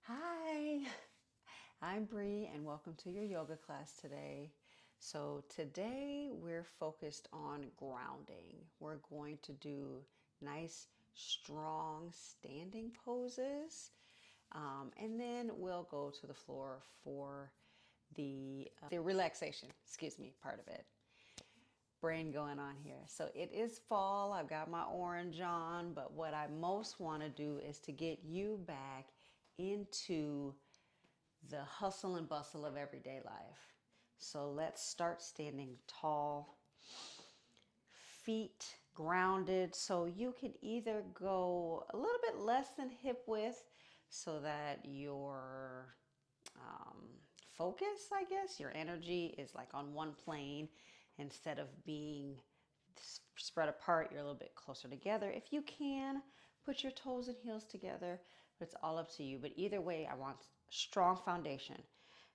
Hi, I'm Bree and welcome to your yoga class today. So today we're focused on grounding. We're going to do nice, strong standing poses, and then we'll go to the floor for the relaxation, part of it. Brain going on here. So it is fall. I've got my orange on, but what I most want to do is to get you back into the hustle and bustle of everyday life. So let's start standing tall, feet grounded. So you can either go a little bit less than hip width so that your um, focus, I guess, your energy is like on one plane instead of being spread apart. You're a little bit closer together. If you can, put your toes and heels together, but it's all up to you. But either way, I want strong foundation.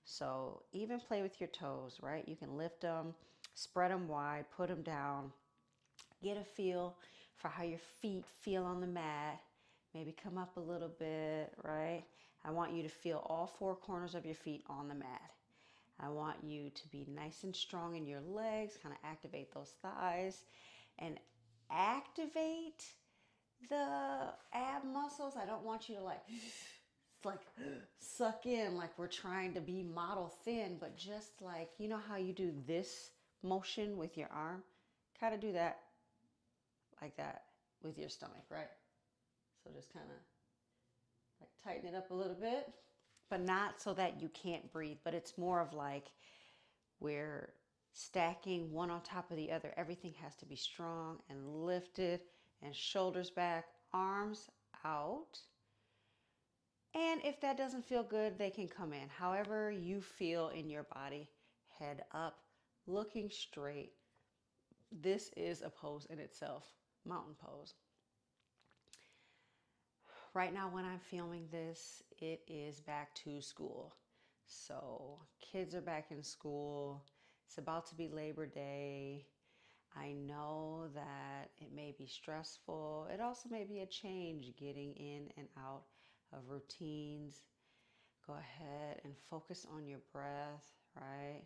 So even play with your toes, right? You can lift them, spread them wide, put them down, get a feel for how your feet feel on the mat. Maybe come up a little bit, right? I want you to feel all four corners of your feet on the mat. I want you to be nice and strong in your legs, kind of activate those thighs and activate the ab muscles. I don't want you to like suck in like we're trying to be model thin, but just like, you know how you do this motion with your arm? Kind of do that like that with your stomach, right? So just kind of like tighten it up a little bit, but not so that you can't breathe, but it's more of like we're stacking one on top of the other. Everything has to be strong and lifted and shoulders back, arms out. And if that doesn't feel good, they can come in. However you feel in your body, head up, looking straight. This is a pose in itself, mountain pose. Right now, when I'm filming this, it is back to school. So kids are back in school. It's about to be Labor Day. I know that it may be stressful. It also may be a change getting in and out of routines. Go ahead and focus on your breath, right?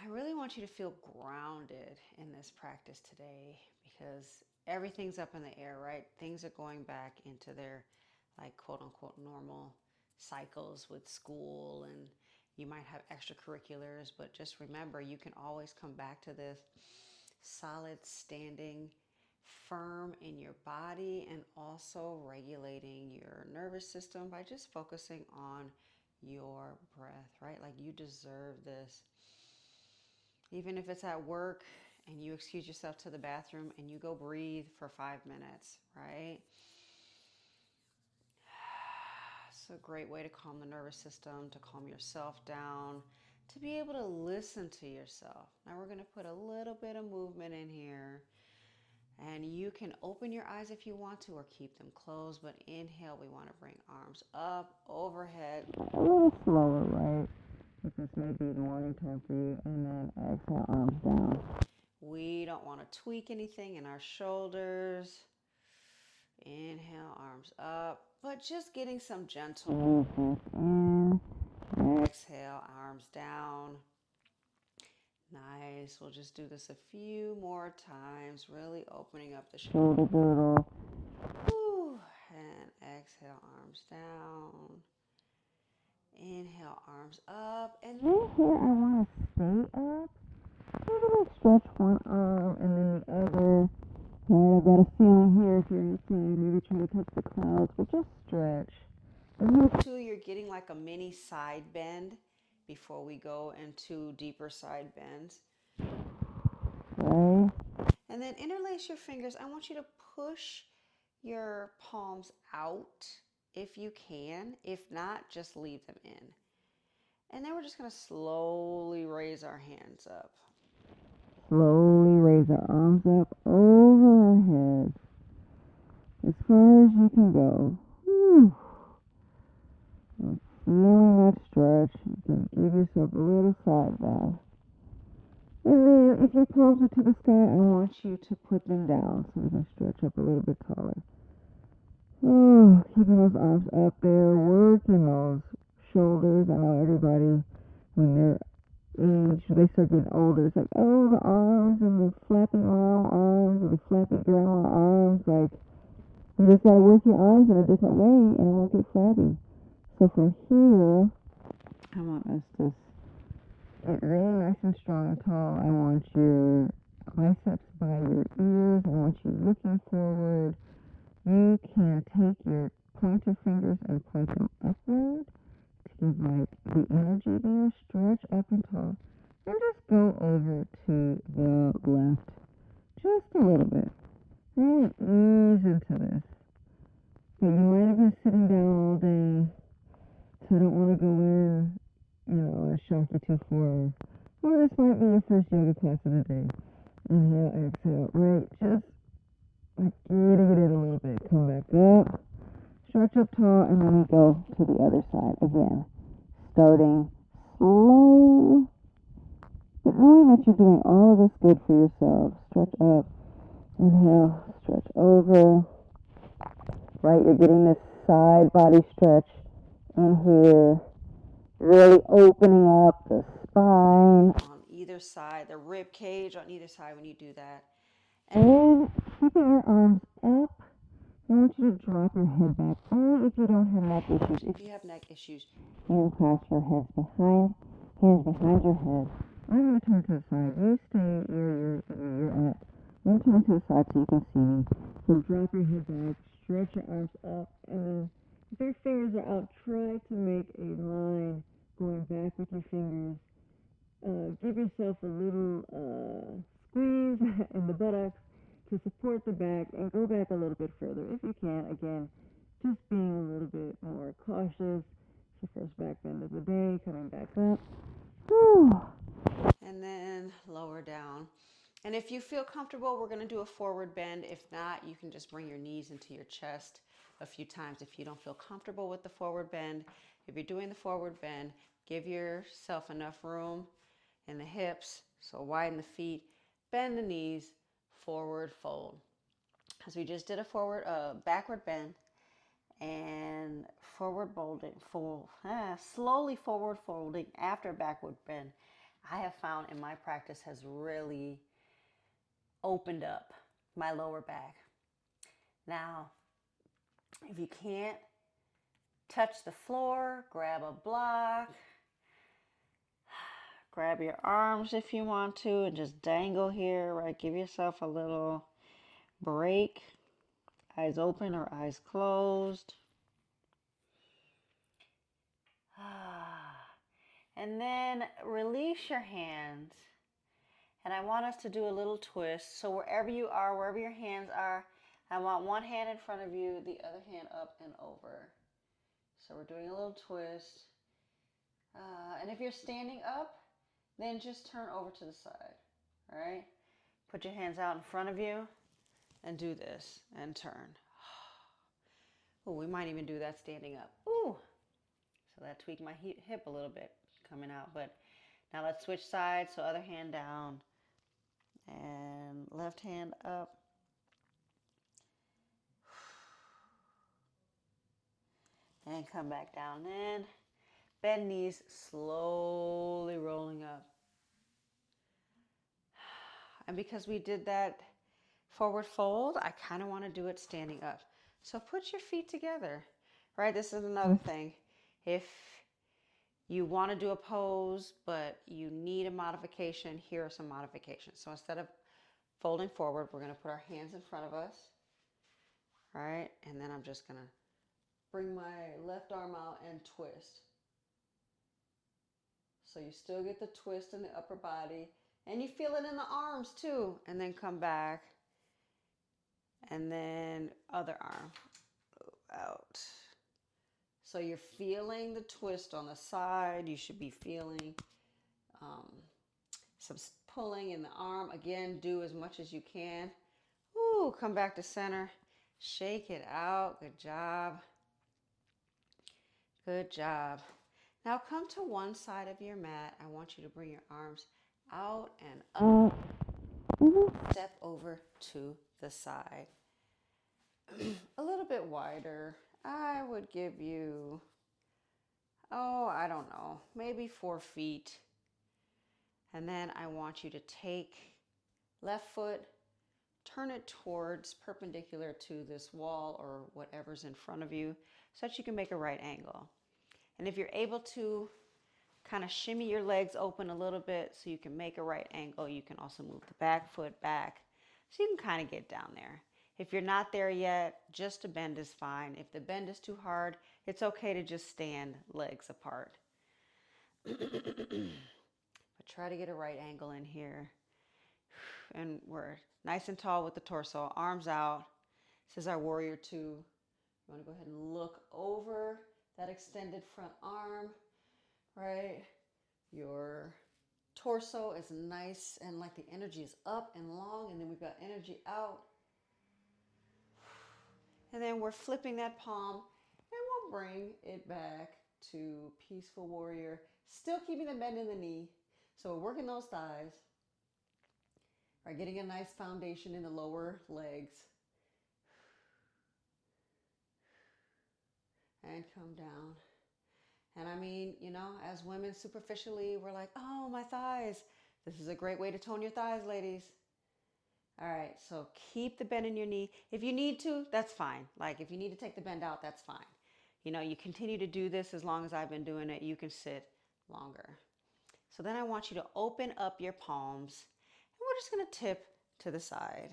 I really want you to feel grounded in this practice today because everything's up in the air, right? Things are going back into their like quote unquote normal cycles with school, and you might have extracurriculars, but just remember you can always come back to this solid standing firm in your body and also regulating your nervous system by just focusing on your breath, right? Like you deserve this. Even if it's at work and you excuse yourself to the bathroom and you go breathe for 5 minutes, right? It's a great way to calm the nervous system, to calm yourself down, to be able to listen to yourself. Now we're going to put a little bit of movement in here. And you can open your eyes if you want to or keep them closed. But inhale, we want to bring arms up, overhead. A little slower, right? If this may be morning time for you. And then exhale, arms down. We don't want to tweak anything in our shoulders. Inhale, arms up. But just getting some gentle movement in. Exhale, arms down. Nice. We'll just do this a few more times, really opening up the shoulder girdle. Whew. And exhale, arms down. Inhale, arms up. And then here I want to stay up. Maybe let's stretch one arm and then the other. Right, I've got a feeling here if you're inside. Maybe try to touch the clouds, but just stretch. And here too, you're getting like a mini side bend before we go into deeper side bends. Right? And then interlace your fingers. I want you to push your palms out if you can. If not, just leave them in. And then we're just going to slowly raise our hands up. Slowly raise our arms up over our heads as far as you can go. Whew. Feeling that stretch. You can give yourself a little side bath. And then if your palms are to the sky, I want you to put them down so we can stretch up a little bit taller. Oh, keeping those arms up there, working those shoulders. I know everybody, when they're age, they start getting older, it's like, oh, the arms and the flapping arms and the flapping grandma arms. Like, you just gotta work your arms in a different way and it won't get flabby. So from here, I want us to get really nice and strong and tall. I want your biceps by your ears. I want you looking forward. You can take your pointer fingers and point them upward to give like the energy there. Stretch up and tall. And just go over to the left just a little bit. Really ease into this. But you might have been sitting down all day, so I don't want to go in, and shock you too far. Or this might be your first yoga class of the day. Inhale, exhale. Right, just like getting it in a little bit. Come back up. Stretch up tall, and then we go to the other side again. Starting slow, but knowing that you're doing all of this good for yourself. Stretch up, inhale, stretch over. Right, you're getting this side body stretch in here, really opening up the spine. On either side, the rib cage on either side when you do that. And keeping your arms up. I want you to drop your head back. Only if you don't have neck issues. If you have neck issues, You can clasp your hands behind your head. I'm going to turn to the side. You stay where you're at. I'm going to turn to the side so you can see me. So drop your head back, stretch your arms up, and then if your fingers are out, try to make a line going back with your fingers. Give yourself a little squeeze in the buttocks to support the back and go back a little bit further if you can. Again, just being a little bit more cautious. It's the first back bend of the day, coming back up. Whew. and then lower down. And if you feel comfortable, we're going to do a forward bend. If not, you can just bring your knees into your chest a few times if you don't feel comfortable with the forward bend. If you're doing the forward bend, give yourself enough room in the hips. So widen the feet, bend the knees, forward fold. As we just did a backward bend and forward folding, slowly forward folding after backward bend, I have found in my practice has really opened up my lower back. Now, if you can't touch the floor, grab a block, grab your arms if you want to, and just dangle here, right? Give yourself a little break. Eyes open or eyes closed. And then release your hands. And I want us to do a little twist. So wherever you are, wherever your hands are, I want one hand in front of you, the other hand up and over. So we're doing a little twist. And if you're standing up, then just turn over to the side. All right? Put your hands out in front of you and do this and turn. Oh, we might even do that standing up. Ooh. So that tweaked my hip a little bit coming out. But now let's switch sides. So other hand down and left hand up. And come back down in. Bend knees, slowly rolling up. And because we did that forward fold, I kind of want to do it standing up. So put your feet together, right? This is another thing. If you want to do a pose, but you need a modification, here are some modifications. So instead of folding forward, we're going to put our hands in front of us, right? And then I'm just going to bring my left arm out and twist. So you still get the twist in the upper body, and you feel it in the arms too. And then come back, and then other arm out. So you're feeling the twist on the side. You should be feeling um, some pulling in the arm. Again, do as much as you can. Ooh, come back to center. Shake it out. Good job. Good job. Now come to one side of your mat. I want you to bring your arms out and up. Step over to the side. a little bit wider. I would give you, oh, I don't know, maybe 4 feet. And then I want you to take left foot, turn it towards perpendicular to this wall or whatever's in front of you so that you can make a right angle. And if you're able to kind of shimmy your legs open a little bit so you can make a right angle, you can also move the back foot back so you can kind of get down there. If you're not there yet, just a bend is fine. If the bend is too hard, it's okay to just stand legs apart. But try to get a right angle in here. And we're nice and tall with the torso, arms out. This is our warrior two. You want to go ahead and look over that extended front arm, right? Your torso is nice and like the energy is up and long, and then we've got energy out. And then we're flipping that palm, and we'll bring it back to peaceful warrior, still keeping the bend in the knee. So we're working those thighs, right? Getting a nice foundation in the lower legs. And come down. And I mean, as women, superficially, we're like, oh, my thighs. This is a great way to tone your thighs, ladies. All right, so keep the bend in your knee. If you need to, that's fine. Like if you need to take the bend out, that's fine. You continue to do this as long as I've been doing it. You can sit longer. So then I want you to open up your palms, and we're just going to tip to the side.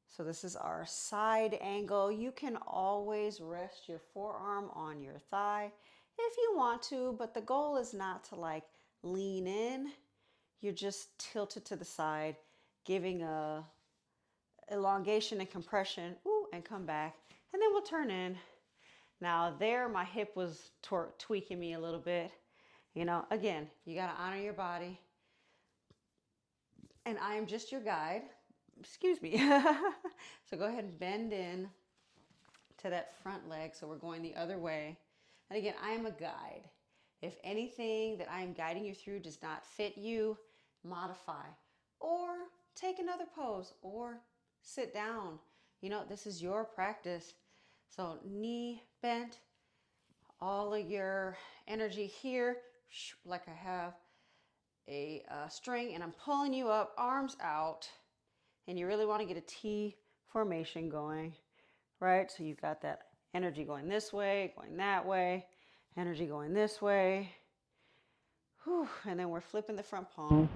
So this is our side angle. You can always rest your forearm on your thigh if you want to, but the goal is not to like lean in. You're just tilted to the side, giving a elongation and compression, ooh, and come back. And then we'll turn in. Now there, my hip was tweaking me a little bit. Again, you got to honor your body. And I am just your guide. Excuse me. So go ahead and bend in to that front leg. So we're going the other way. And again, I am a guide. If anything that I am guiding you through does not fit you, modify or take another pose or sit down. This is your practice. So knee bent, all of your energy here, like I have a string, and I'm pulling you up, arms out, and you really want to get a T formation going, right? So you've got that energy going this way, going that way, energy going this way. Whew. And then we're flipping the front palm.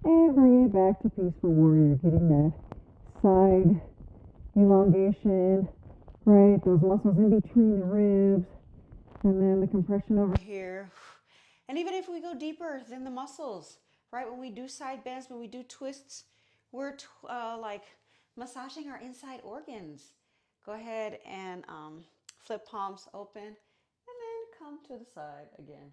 And bring it back to peaceful warrior, getting that side elongation, right? Those muscles in between the ribs, and then the compression over here. And even if we go deeper than the muscles, right? When we do side bends, when we do twists, we're like massaging our inside organs. Go ahead and flip palms open, and then come to the side again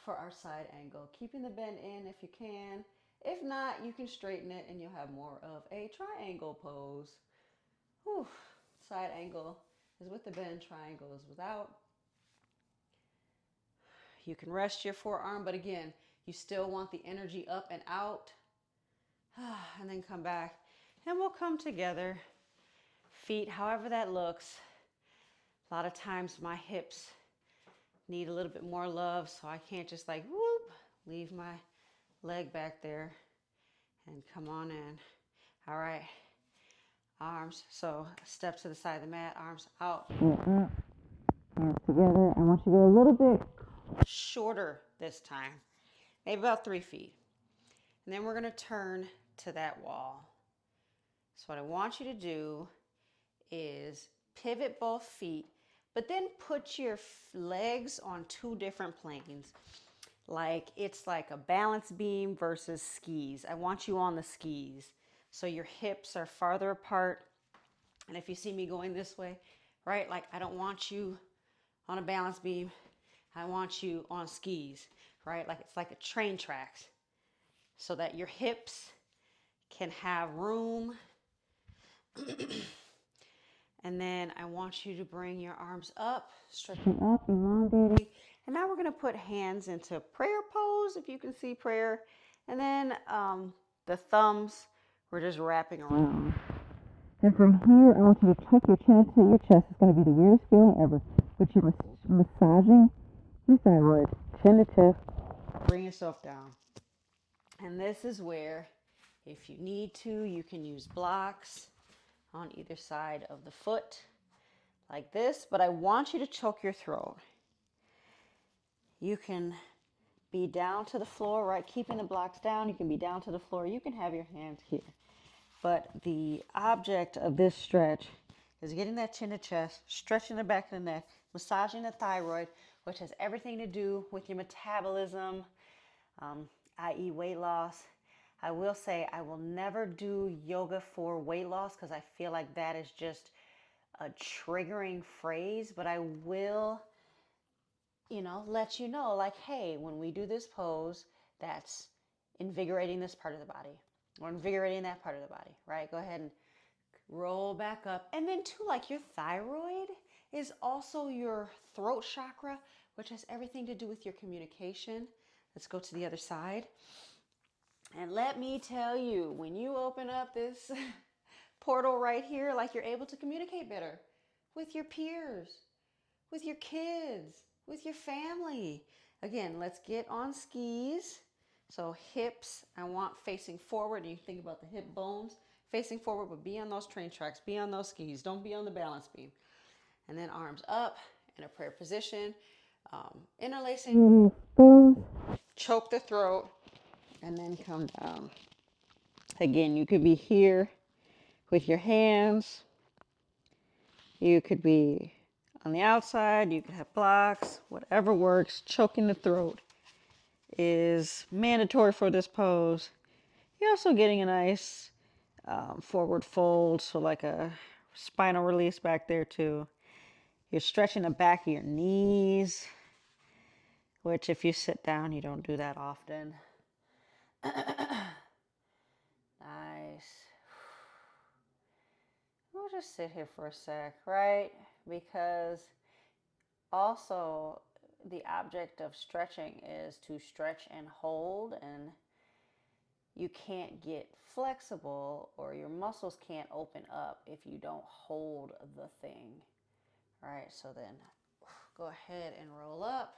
for our side angle. Keeping the bend in if you can. If not, you can straighten it and you'll have more of a triangle pose. Whew. Side angle is with the bend, triangle is without. You can rest your forearm, but again, you still want the energy up and out. And then come back. And we'll come together. Feet, however that looks. A lot of times my hips need a little bit more love, so I can't just like, whoop, leave my leg back there and come on in. All right. Arms, so step to the side of the mat, arms out. up, hands together. I want you to go a little bit shorter this time, maybe about 3 feet. And then we're going to turn to that wall. So what I want you to do is pivot both feet, but then put your legs on 2 different planes. Like it's like a balance beam versus skis. I want you on the skis. So your hips are farther apart. And if you see me going this way, right, like I don't want you on a balance beam. I want you on skis, right? Like it's like a train tracks, so that your hips can have room. And then I want you to bring your arms up, stretching up, elongating. And now we're going to put hands into prayer pose, if you can see prayer. And then the thumbs, we're just wrapping around. And from here, I want you to tuck your chin into your chest. It's going to be the weirdest feeling ever. But you're massaging your thyroid, chin to chest. Bring yourself down. And this is where, if you need to, you can use blocks on either side of the foot like this. But I want you to choke your throat. You can be down to the floor, right? Keeping the blocks down. You can be down to the floor. You can have your hands here. But the object of this stretch is getting that chin to chest, stretching the back of the neck, massaging the thyroid, which has everything to do with your metabolism, i.e. weight loss. I will say I will never do yoga for weight loss because I feel like that is just a triggering phrase, but I will, let you know, like, hey, when we do this pose, that's invigorating this part of the body or invigorating that part of the body, right? Go ahead and roll back up. And then too, like your thyroid is also your throat chakra, which has everything to do with your communication. Let's go to the other side. And let me tell you, when you open up this portal right here, like you're able to communicate better with your peers, with your kids, with your family. Again, let's get on skis. So hips, I want facing forward. And you think about the hip bones facing forward, but be on those train tracks, be on those skis. Don't be on the balance beam. And then arms up in a prayer position, interlacing, choke the throat, and then come down. Again, you could be here with your hands. You could be on the outside. You could have blocks, whatever works. Choking the throat is mandatory for this pose. You're also getting a nice forward fold, so like a spinal release back there too. You're stretching the back of your knees, which if you sit down, you don't do that often. Nice. We'll just sit here for a sec, right? Because also the object of stretching is to stretch and hold, and you can't get flexible or your muscles can't open up if you don't hold the thing. All right, so then go ahead and roll up.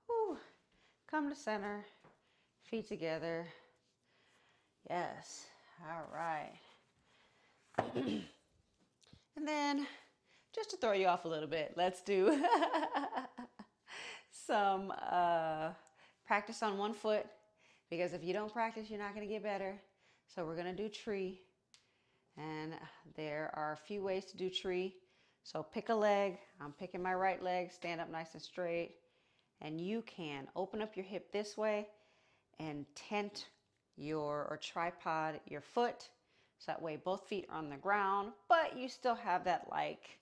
Whew. Come to center, feet together. Yes, all right. And then just to throw you off a little bit, let's do some practice on one foot, because if you don't practice, you're not going to get better. So we're going to do tree. And there are a few ways to do tree. So pick a leg. I'm picking my right leg. Stand up nice and straight. And you can open up your hip this way and tent or tripod your foot. So that way both feet are on the ground, but you still have that, like,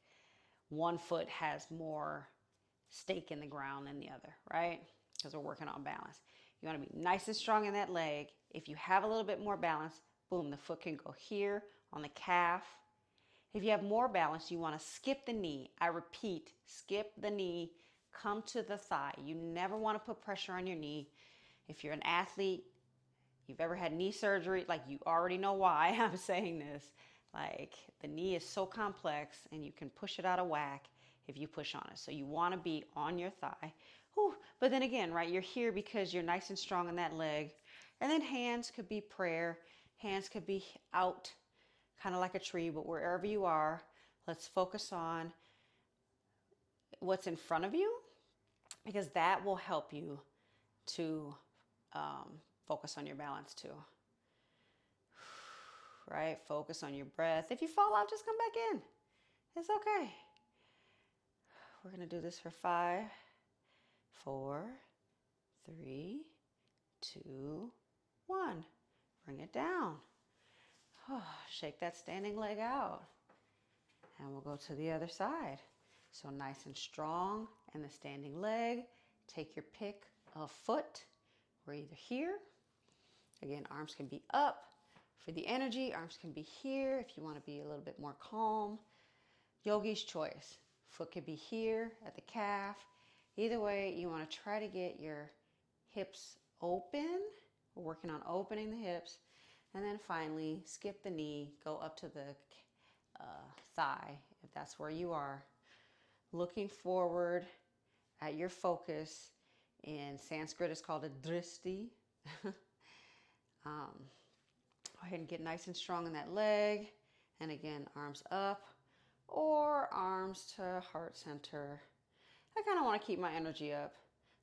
one foot has more stake in the ground than the other, right? Because we're working on balance. You want to be nice and strong in that leg. If you have a little bit more balance, boom, the foot can go here on the calf. If you have more balance, you want to skip the knee. I repeat, skip the knee, come to the thigh. You never want to put pressure on your knee. If you're an athlete, you've ever had knee surgery, like, you already know why I'm saying this. Like, the knee is so complex and you can push it out of whack if you push on it. So you want to be on your thigh. Whew. But then again, right, you're here because you're nice and strong in that leg. And then hands could be prayer. Hands could be out, kind of like a tree, but wherever you are, let's focus on what's in front of you, because that will help you to focus on your balance too. Right? Focus on your breath. If you fall out, just come back in. It's okay. We're going to do this for 5, 4, 3, 2, 1. Bring it down. Oh, shake that standing leg out. And we'll go to the other side. So nice and strong in the standing leg. Take your pick of foot. We're either here. Again, arms can be up for the energy. Arms can be here if you want to be a little bit more calm. Yogi's choice. Foot could be here at the calf. Either way, you want to try to get your hips open. We're working on opening the hips. And then finally, skip the knee, go up to the thigh, if that's where you are. Looking forward at your focus. In Sanskrit, it's called a dristi. Go ahead and get nice and strong in that leg. And again, arms up or arms to heart center. I kind of want to keep my energy up.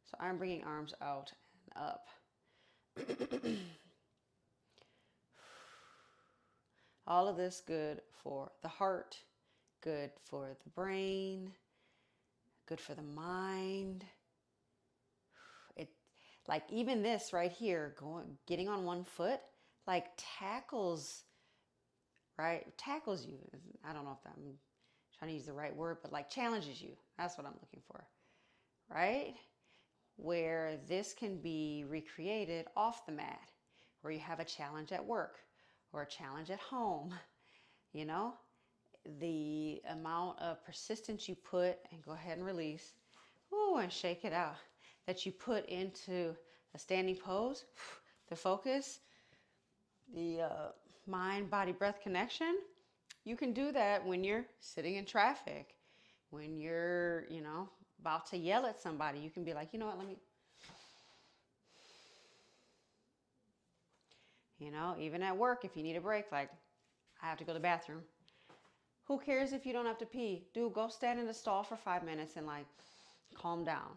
So I'm bringing arms out and up. All of this good for the heart, good for the brain, good for the mind. It, like even this right here, getting on one foot, like tackles, right? Tackles you. I don't know if I'm trying to use the right word, but like challenges you. That's what I'm looking for, right? Where this can be recreated off the mat, where you have a challenge at work or a challenge at home, you know? The amount of persistence you put, and go ahead and release, ooh, and shake it out, that you put into a standing pose, the focus, the mind, body, breath connection, you can do that when you're sitting in traffic, when you're, about to yell at somebody. You can be like, you know what, let me, even at work, if you need a break, like, I have to go to the bathroom. Who cares if you don't have to pee? Dude, go stand in the stall for 5 minutes and like calm down,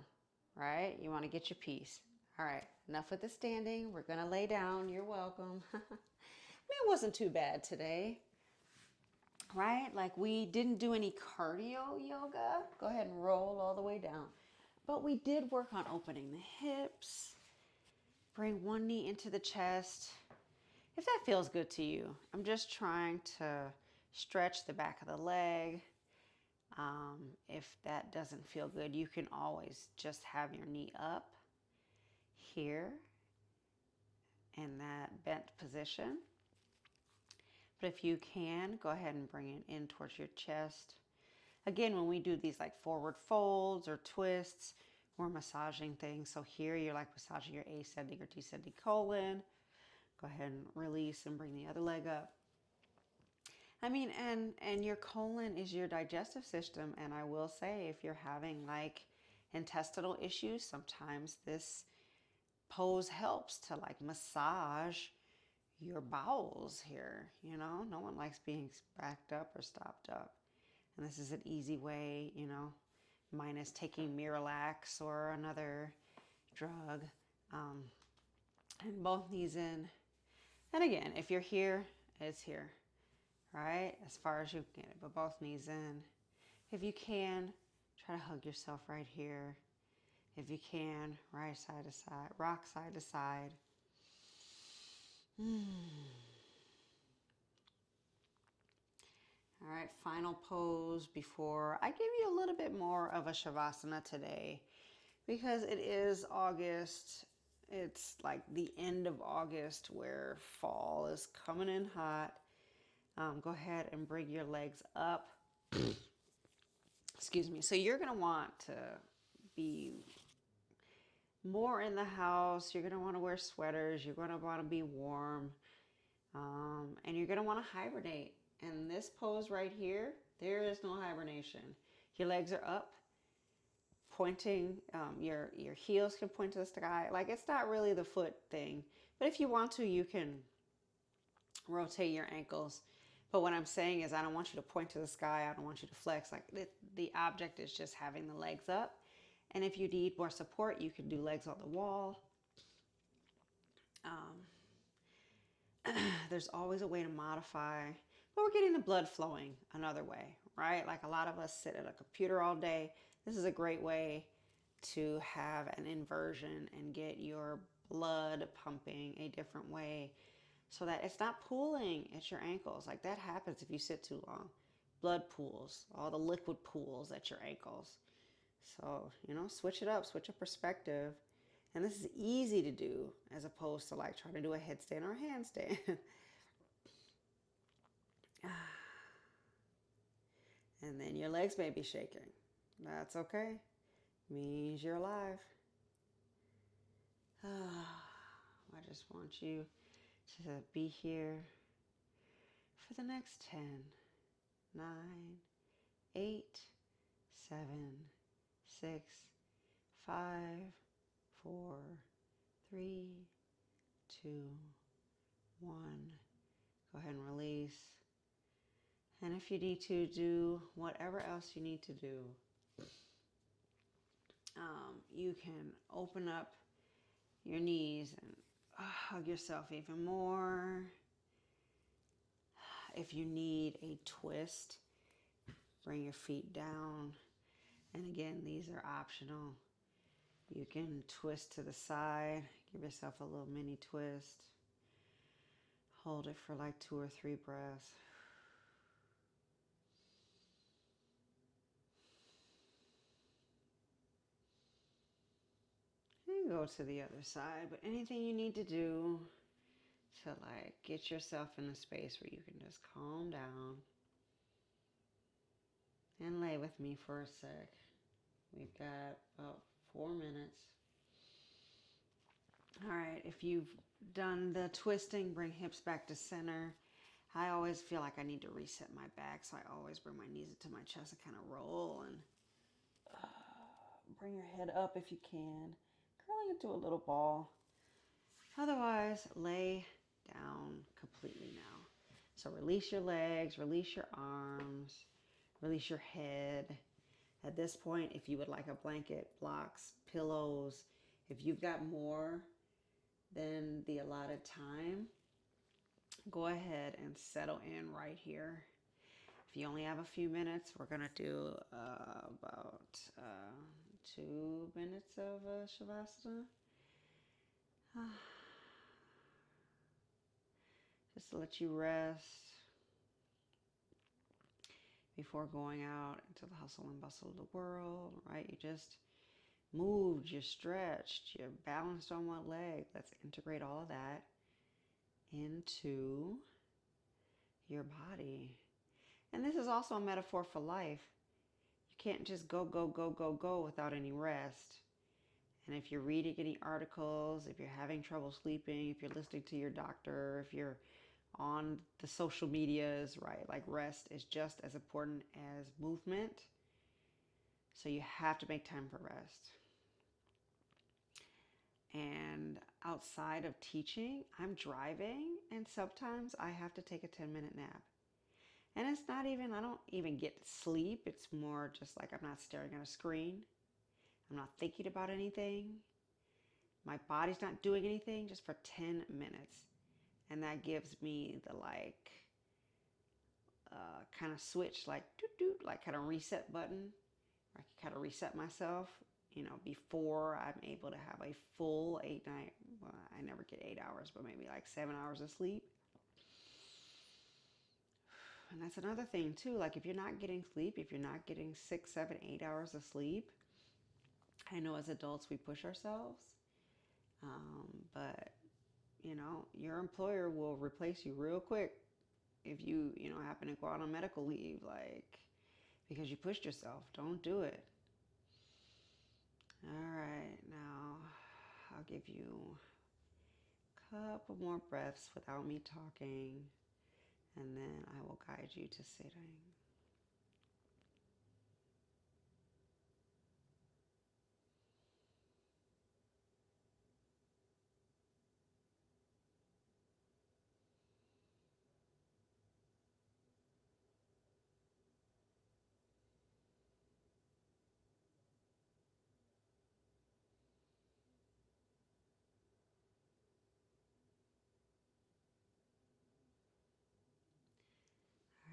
right? You want to get your peace. All right, enough with the standing. We're going to lay down. You're welcome. It wasn't too bad today, right? Like we didn't do any cardio yoga. Go ahead and roll all the way down. But we did work on opening the hips. Bring one knee into the chest. If that feels good to you, I'm just trying to stretch the back of the leg. If that doesn't feel good, you can always just have your knee up here in that bent position. But if you can, go ahead and bring it in towards your chest. Again, when we do these like forward folds or twists, we're massaging things. So here you're like massaging your ascending or descending colon. Go ahead and release and bring the other leg up. I mean, and your colon is your digestive system. And I will say, if you're having like intestinal issues, sometimes this pose helps to like massage your bowels here. No one likes being backed up or stopped up. And this is an easy way, minus taking Miralax or another drug. And both knees in. And again, if you're here, it's here, right? As far as you can get it, but both knees in. If you can, try to hug yourself right here. If you can, right side to side, rock side to side. All right, final pose before I give you a little bit more of a Shavasana today, because it is August. It's like the end of August where fall is coming in hot. Go ahead and bring your legs up. Excuse me. So you're going to want to be more in the house. You're going to want to wear sweaters. You're going to want to be warm. And you're going to want to hibernate. And this pose right here, there is no hibernation. Your legs are up, pointing. Your heels can point to the sky. Like, it's not really the foot thing. But if you want to, you can rotate your ankles. But what I'm saying is, I don't want you to point to the sky. I don't want you to flex. Like, the object is just having the legs up. And if you need more support, you can do legs on the wall. There's always a way to modify, but we're getting the blood flowing another way, right? Like a lot of us sit at a computer all day. This is a great way to have an inversion and get your blood pumping a different way so that it's not pooling at your ankles. Like that happens if you sit too long. Blood pools, all the liquid pools at your ankles. So, switch it up, switch a perspective. And this is easy to do as opposed to like trying to do a headstand or a handstand. And then your legs may be shaking. That's okay. Means you're alive. I just want you to be here for the next 10, 9, 8, 7, 6, 5, 4, 3, 2, 1. Go ahead and release. And if you need to, do whatever else you need to do. You can open up your knees and hug yourself even more. If you need a twist, bring your feet down. And again, these are optional. You can twist to the side, give yourself a little mini twist. Hold it for like 2 or 3 breaths. And go to the other side. But anything you need to do to like get yourself in a space where you can just calm down and lay with me for a sec. We've got about 4 minutes. All right, if you've done the twisting, bring hips back to center. I always feel like I need to reset my back, so I always bring my knees into my chest and kind of roll and bring your head up if you can, curling into a little ball. Otherwise, lay down completely now. So release your legs, release your arms, release your head. At this point, if you would like a blanket, blocks, pillows, if you've got more than the allotted time, go ahead and settle in right here. If you only have a few minutes, we're going to do about 2 minutes of Shavasana. Just to let you rest before going out into the hustle and bustle of the world, right? You just moved, you're stretched, you're balanced on one leg. Let's integrate all of that into your body. And this is also a metaphor for life. You can't just go, go, go, go, go without any rest. And if you're reading any articles, if you're having trouble sleeping, if you're listening to your doctor, if you're on the social medias, right? Like rest is just as important as movement. So you have to make time for rest. And outside of teaching, I'm driving and sometimes I have to take a 10-minute nap. And it's not even, I don't even get sleep. It's more just like I'm not staring at a screen. I'm not thinking about anything. My body's not doing anything just for 10 minutes. And that gives me the like kind of switch, like doot doot, like kind of reset button. I can kind of reset myself, before I'm able to have a full 8 night. Well, I never get 8 hours, but maybe like 7 hours of sleep. And that's another thing too. Like if you're not getting sleep, if you're not getting 6, 7, 8 hours of sleep, I know as adults we push ourselves, but your employer will replace you real quick if you happen to go out on medical leave, like because you pushed yourself. Don't do it. All right, now I'll give you a couple more breaths without me talking, and then I will guide you to sitting.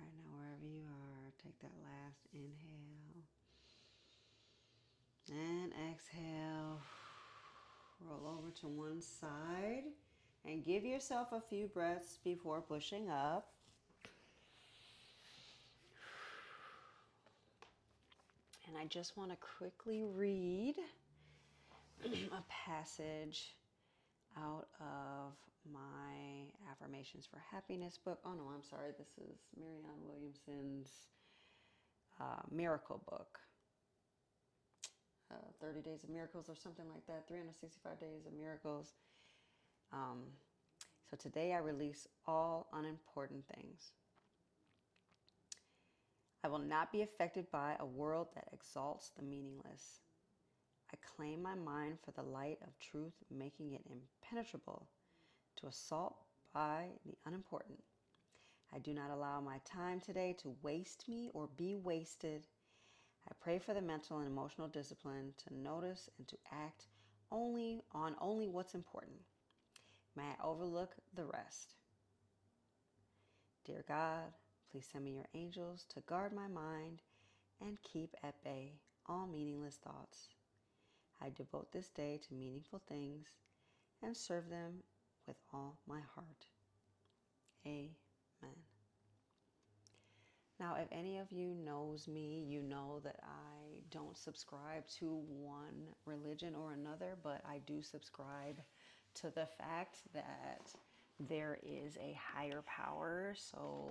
All right, now wherever you are, take that last inhale and exhale. Roll over to one side and give yourself a few breaths before pushing up. And I just want to quickly read a passage out of my Affirmations for Happiness book. Oh no, I'm sorry. This is Marianne Williamson's miracle book. 30 Days of Miracles or something like that. 365 Days of Miracles. So today I release all unimportant things. I will not be affected by a world that exalts the meaningless. I claim my mind for the light of truth, making it impenetrable to assault by the unimportant. I do not allow my time today to waste me or be wasted. I pray for the mental and emotional discipline to notice and to act only what's important. May I overlook the rest. Dear God, please send me your angels to guard my mind and keep at bay all meaningless thoughts. I devote this day to meaningful things and serve them with all my heart. Amen. Now, if any of you knows me, you know that I don't subscribe to one religion or another, but I do subscribe to the fact that there is a higher power. So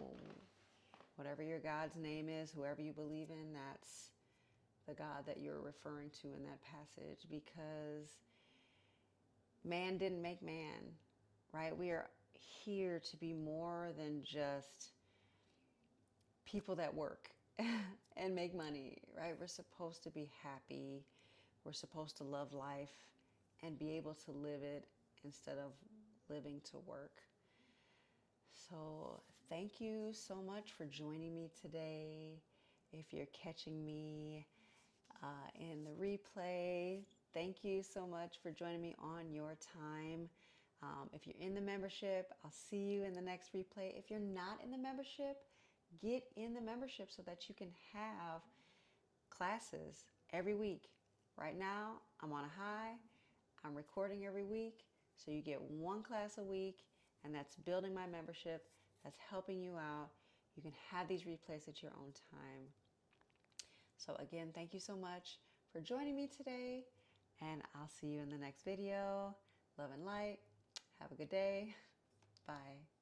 whatever your God's name is, whoever you believe in, that's the God that you're referring to in that passage, because man didn't make man, right? We are here to be more than just people that work and make money, right? We're supposed to be happy. We're supposed to love life and be able to live it instead of living to work. So thank you so much for joining me today. If you're catching me in the replay, thank you so much for joining me on your time. If you're in the membership, I'll see you in the next replay. If you're not in the membership, get in the membership so that you can have classes every week. Right now, I'm on a high. I'm recording every week. So you get one class a week, and that's building my membership. That's helping you out. You can have these replays at your own time. So again, thank you so much for joining me today, and I'll see you in the next video. Love and light. Have a good day. Bye.